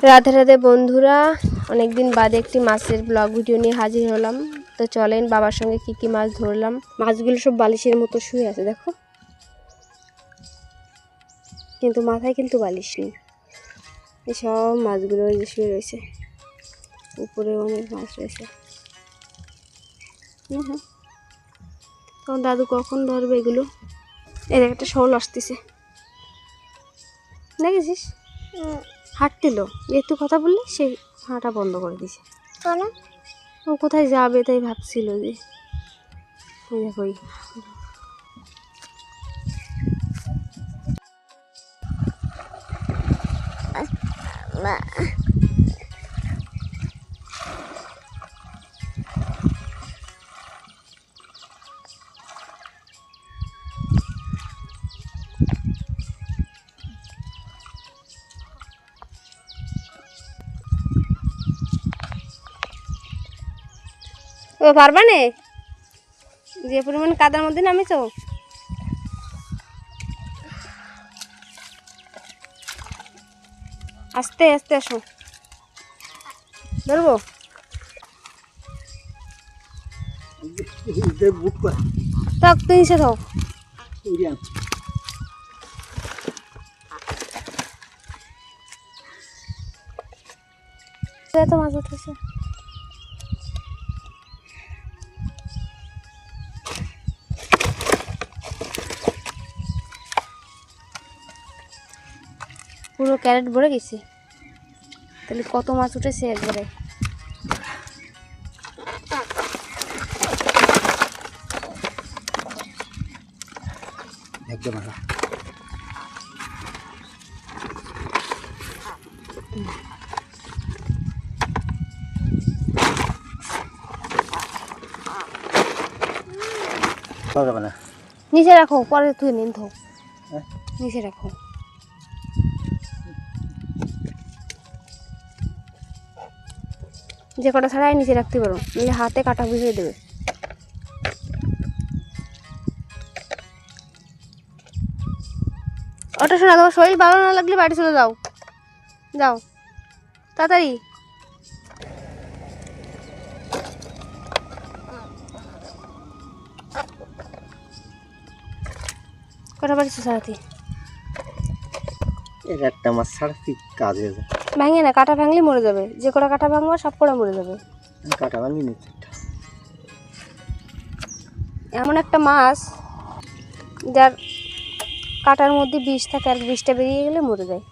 রাধে রাধে বন্ধুরা, অনেকদিন বাদে একটি মাছের ব্লগ ভিডিও নিয়ে হাজির হলাম। তো চলেন বাবার সঙ্গে কি কি মাছ ধরলাম। মাছগুলো সব বালিশের মতো শুয়ে আছে দেখো, কিন্তু মাথায় কিন্তু বালিশ নেই। এই সব মাছগুলো ওই যে শুয়ে রয়েছে, উপরে অনেক মাছ রয়েছে। তখন দাদু কখন ধরবে এগুলো? এর একটা শোল আসতেছে, দেখেছিস? হাঁটছিল, একটু কথা বললে সে হাঁটা বন্ধ করে দিছে। ও কোথায় যাবে তাই ভাবছিল যে দেখো ও পারবা নে, যে পরিমাণ কাদার মধ্যে নামিছ। আস্তে আস্তে আসো, ধরবো। থাক তুই নিচে থাক। তো মাছ উঠেছে। পুরো ক্যারেট ভরে গেছে, তাহলে কত মাছ উঠেছে একবারে। একদম নিচে রাখো, পরে তুই নিন ধো, নিচে রাখো। যে কটা ছাড়াই নিচে রাখতে পারো, নাহলে হাতে কাটা বুঝিয়ে দেবে। ওটা শোনা, তোমার শরীর ভালো না লাগলে বাড়ি চলে যাও, যাও তাড়াতাড়ি। কটা বাড়িছো সারাতি? এর একটা মাছ ছাড়া কি কাজ হয়ে যায়? ভাঙে না, কাটা ভাঙলে মরে যাবে। যে কটা কাটা ভাঙবো সব কটা মরে যাবে। কাটা ভাঙি নিচ্ছে। এমন একটা মাছ যার কাটার মধ্যে বিষ থাকে, আর বিষটা বেরিয়ে গেলে মরে যায়।